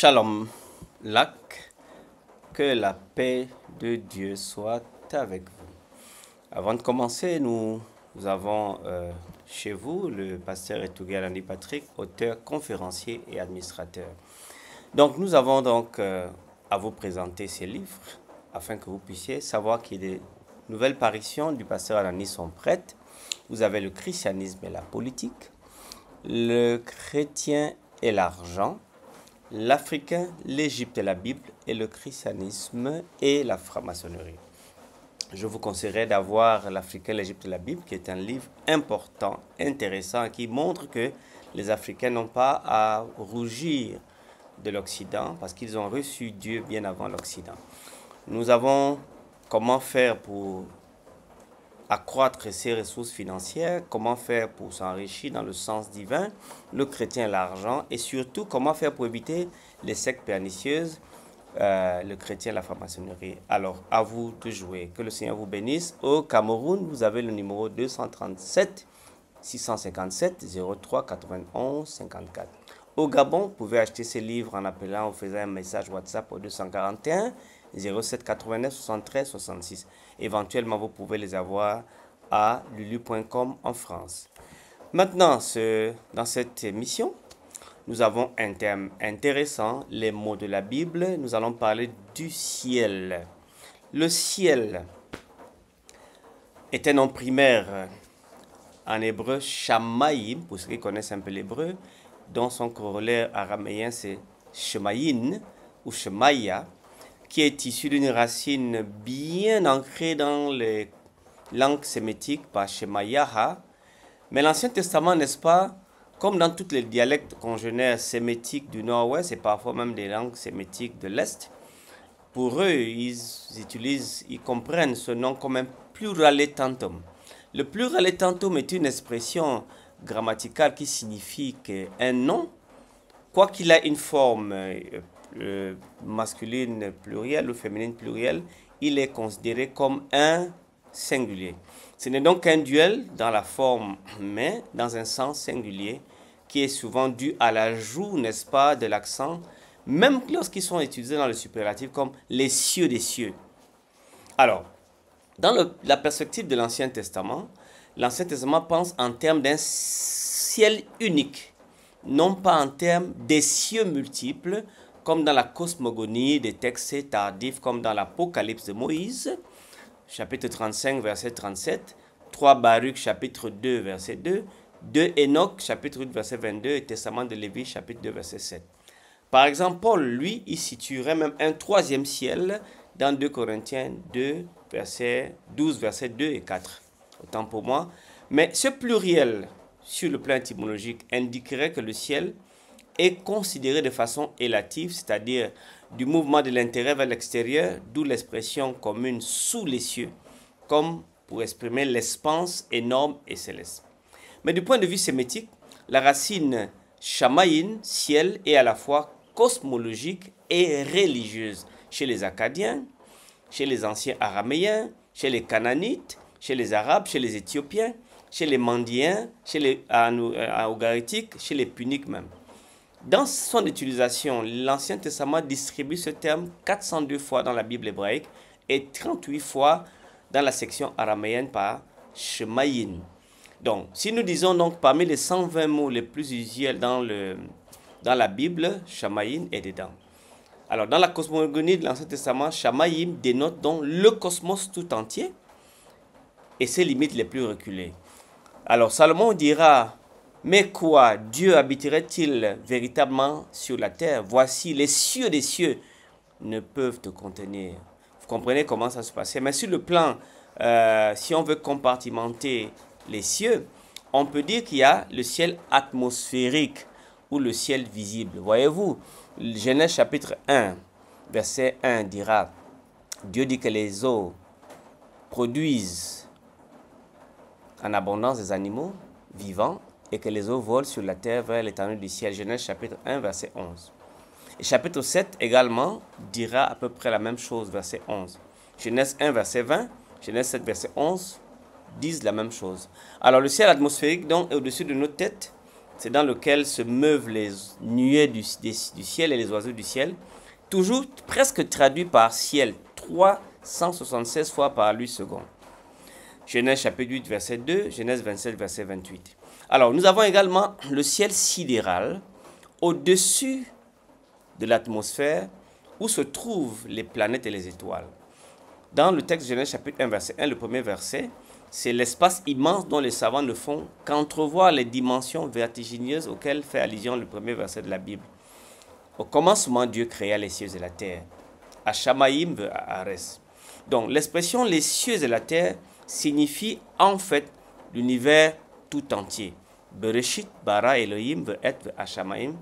Shalom, lac, que la paix de Dieu soit avec vous. Avant de commencer, nous avons chez vous le pasteur Etougué Alani Patrick, auteur, conférencier et administrateur. Donc nous avons donc à vous présenter ces livres afin que vous puissiez savoir que les nouvelles parutions du pasteur Alani sont prêtes. Vous avez le christianisme et la politique, le chrétien et l'argent, l'Africain, l'Égypte et la Bible, et le christianisme et la franc-maçonnerie. Je vous conseillerais d'avoir l'Africain, l'Égypte et la Bible, qui est un livre important, intéressant, qui montre que les Africains n'ont pas à rougir de l'Occident, parce qu'ils ont reçu Dieu bien avant l'Occident. Nous avons comment faire pour accroître ses ressources financières, comment faire pour s'enrichir dans le sens divin, le chrétien et l'argent, et surtout comment faire pour éviter les sectes pernicieuses, le chrétien et la franc-maçonnerie. Alors, à vous de jouer. Que le Seigneur vous bénisse. Au Cameroun, vous avez le numéro 237 657 03 91 54. Au Gabon, vous pouvez acheter ces livres en appelant ou faisant un message WhatsApp au 241 07 89 73 66. Éventuellement, vous pouvez les avoir à lulu.com en France. Maintenant, dans cette émission, nous avons un thème intéressant, les mots de la Bible. Nous allons parler du ciel. Le ciel est un nom primaire en hébreu, Shamayim, pour ceux qui connaissent un peu l'hébreu, dont son corollaire araméen c'est Shemayin ou Shemaya, qui est issu d'une racine bien ancrée dans les langues sémitiques par Shemayaha. Mais l'Ancien Testament, n'est-ce pas, comme dans tous les dialectes congénères sémitiques du Nord-Ouest et parfois même des langues sémitiques de l'Est, pour eux, ils comprennent ce nom comme un pluraletantum. Le pluraletantum est une expression grammaticale qui signifie qu'un nom, quoi qu'il ait une forme masculine plurielle ou féminine plurielle, il est considéré comme un singulier. Ce n'est donc qu'un duel dans la forme, mais dans un sens singulier, qui est souvent dû à l'ajout, n'est-ce pas, de l'accent, même lorsqu'ils sont utilisés dans le superlatif comme les cieux des cieux. Alors, dans la perspective de l'Ancien Testament pense en termes d'un ciel unique, non pas en termes des cieux multiples, comme dans la cosmogonie des textes tardifs, comme dans l'Apocalypse de Moïse, chapitre 35, verset 37, 3 Baruch, chapitre 2, verset 2, 2 Enoch, chapitre 8, verset 22, et Testament de Lévi, chapitre 2, verset 7. Par exemple, Paul, lui, il situerait même un troisième ciel dans 2 Corinthiens 2, verset 12, verset 2 et 4. Autant pour moi. Mais ce pluriel, sur le plan étymologique, indiquerait que le ciel est considéré de façon élative, c'est-à-dire du mouvement de l'intérieur vers l'extérieur, d'où l'expression commune sous les cieux, comme pour exprimer l'espace énorme et céleste. Mais du point de vue sémitique, la racine shamayin, ciel, est à la fois cosmologique et religieuse chez les Acadiens, chez les anciens araméens, chez les Cananites, chez les Arabes, chez les Éthiopiens, chez les Mandiens, chez les Ogaritiques, chez les Puniques même. Dans son utilisation, l'Ancien Testament distribue ce terme 402 fois dans la Bible hébraïque et 38 fois dans la section araméenne par Shemayin. Donc, si nous disons donc parmi les 120 mots les plus usuels dans la Bible, Shemayin est dedans. Alors, dans la cosmogonie de l'Ancien Testament, Shamayim dénote donc le cosmos tout entier et ses limites les plus reculées. Alors, Salomon dira: mais quoi, Dieu habiterait-il véritablement sur la terre? Voici, les cieux des cieux ne peuvent te contenir. Vous comprenez comment ça se passait? Mais sur le plan, si on veut compartimenter les cieux, on peut dire qu'il y a le ciel atmosphérique ou le ciel visible. Voyez-vous, Genèse chapitre 1, verset 1 dira: Dieu dit que les eaux produisent en abondance des animaux vivants et que les eaux volent sur la terre vers l'étendue du ciel. Genèse chapitre 1, verset 11. Et chapitre 7 également dira à peu près la même chose, verset 11. Genèse 1, verset 20, Genèse 7, verset 11 disent la même chose. Alors le ciel atmosphérique donc est au-dessus de nos têtes c'est dans lequel se meuvent les nuées du ciel et les oiseaux du ciel, toujours presque traduit par ciel, 376 fois par lui second. Genèse chapitre 8, verset 2, Genèse 27, verset 28. Alors, nous avons également le ciel sidéral, au-dessus de l'atmosphère, où se trouvent les planètes et les étoiles. Dans le texte Genèse chapitre 1, verset 1, le premier verset, c'est l'espace immense dont les savants ne font qu'entrevoir les dimensions vertigineuses auxquelles fait allusion le premier verset de la Bible. Au commencement, Dieu créa les cieux et la terre. Hashamaïm veut Ares. Donc, l'expression les cieux et la terre signifie en fait l'univers tout entier. Bereshit bara Elohim veut être Hashamaïm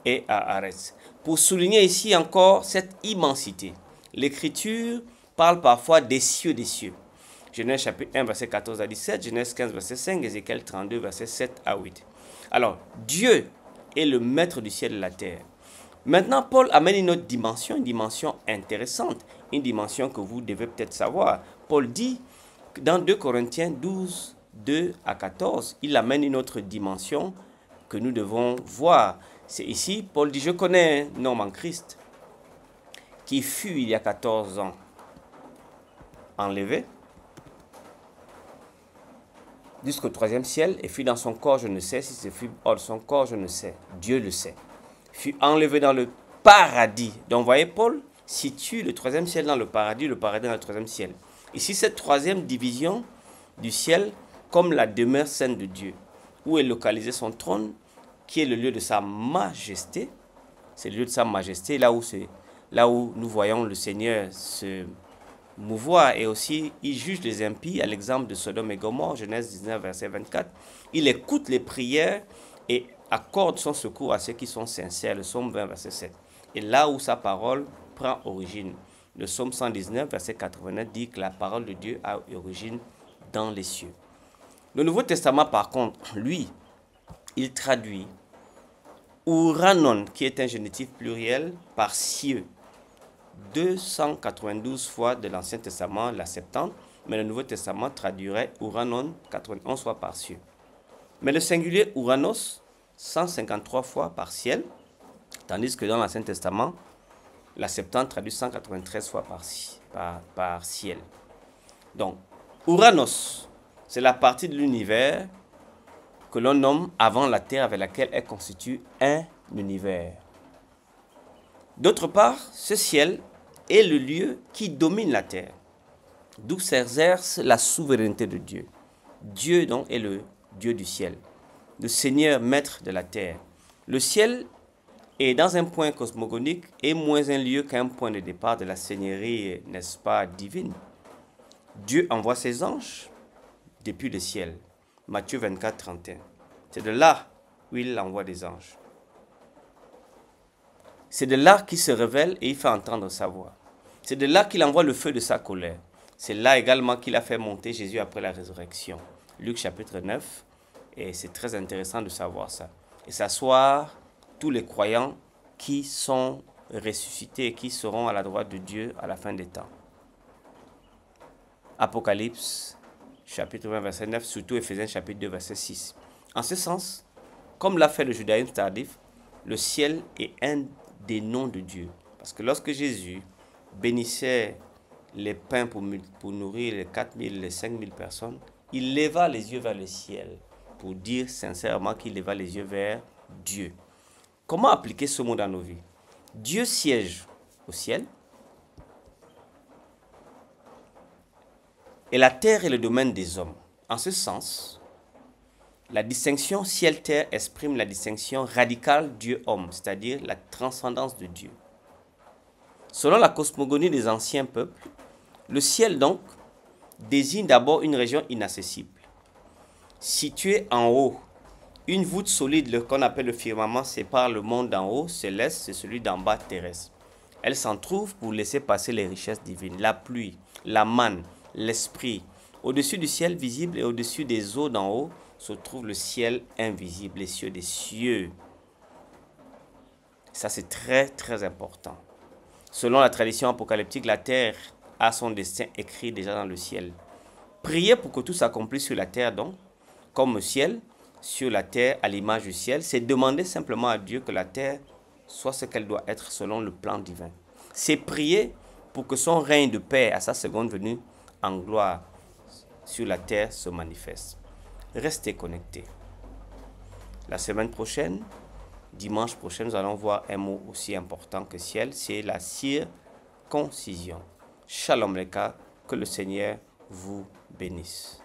et Ares. Pour souligner ici encore cette immensité, l'Écriture parle parfois des cieux des cieux. Genèse chapitre 1, verset 14 à 17, Genèse 15, verset 5, Ézéchiel 32, verset 7 à 8. Alors, Dieu est le maître du ciel et de la terre. Maintenant, Paul amène une autre dimension, une dimension intéressante, une dimension que vous devez peut-être savoir. Paul dit, dans 2 Corinthiens 12, 2 à 14, il amène une autre dimension que nous devons voir. C'est ici, Paul dit, je connais un homme en Christ qui fut il y a 14 ans enlevé jusqu'au 3e ciel et fut dans son corps, je ne sais. Si ce fut hors de son corps, je ne sais. Dieu le sait. Fut enlevé dans le paradis. Donc, vous voyez, Paul situe le 3e ciel dans le paradis dans le 3e ciel. Ici, cette 3e division du ciel comme la demeure sainte de Dieu, où est localisé son trône, qui est le lieu de sa majesté. C'est le lieu de sa majesté, là où nous voyons le Seigneur se mouvoir, et aussi il juge les impies à l'exemple de Sodome et Gomorrhe, Genèse 19, verset 24. Il écoute les prières et accorde son secours à ceux qui sont sincères, le psaume 20, verset 7. Et là où sa parole prend origine, le psaume 119, verset 89 dit que la parole de Dieu a origine dans les cieux. Le Nouveau Testament, par contre, lui, il traduit Uranon, qui est un génitif pluriel, par cieux. 292 fois de l'Ancien Testament, la Septante, mais le Nouveau Testament traduirait Uranon 91 fois par cieux. Mais le singulier Uranos, 153 fois par ciel, tandis que dans l'Ancien Testament, la Septante traduit 193 fois par ciel. Donc, Uranos, c'est la partie de l'univers que l'on nomme avant la Terre, avec laquelle elle constitue un univers. D'autre part, ce ciel est le lieu qui domine la terre, d'où s'exerce la souveraineté de Dieu. Dieu donc est le Dieu du ciel, le Seigneur maître de la terre. Le ciel est dans un point cosmogonique et moins un lieu qu'un point de départ de la seigneurie, n'est-ce pas, divine. Dieu envoie ses anges depuis le ciel. Matthieu 24, 31. C'est de là où il envoie des anges. C'est de là qu'il se révèle et il fait entendre sa voix. C'est de là qu'il envoie le feu de sa colère. C'est là également qu'il a fait monter Jésus après la résurrection. Luc chapitre 9. Et c'est très intéressant de savoir ça. Et s'asseoir tous les croyants qui sont ressuscités et qui seront à la droite de Dieu à la fin des temps. Apocalypse chapitre 20, verset 9, surtout Éphésiens chapitre 2, verset 6. En ce sens, comme l'a fait le judaïsme tardif, le ciel est un des noms de Dieu. Parce que lorsque Jésus bénissait les pains pour nourrir les 4000, les 5000 personnes, il leva les yeux vers le ciel pour dire sincèrement qu'il leva les yeux vers Dieu. Comment appliquer ce mot dans nos vies? Dieu siège au ciel et la terre est le domaine des hommes. En ce sens, la distinction ciel-terre exprime la distinction radicale Dieu-homme, c'est-à-dire la transcendance de Dieu. Selon la cosmogonie des anciens peuples, le ciel donc désigne d'abord une région inaccessible. Située en haut, une voûte solide qu'on appelle le firmament sépare le monde d'en haut, céleste, et celui d'en bas, terrestre. Elle s'en trouve pour laisser passer les richesses divines, la pluie, la manne, l'esprit. Au-dessus du ciel visible et au-dessus des eaux d'en haut se trouve le ciel invisible, les cieux des cieux. Ça, c'est très, très important. Selon la tradition apocalyptique, la terre a son destin écrit déjà dans le ciel. Prier pour que tout s'accomplisse sur la terre, donc, comme au ciel, sur la terre à l'image du ciel, c'est demander simplement à Dieu que la terre soit ce qu'elle doit être selon le plan divin. C'est prier pour que son règne de paix à sa seconde venue en gloire sur la terre se manifeste. Restez connectés. La semaine prochaine, dimanche prochain, nous allons voir un mot aussi important que ciel, c'est la circoncision. Shalom les cas, que le Seigneur vous bénisse.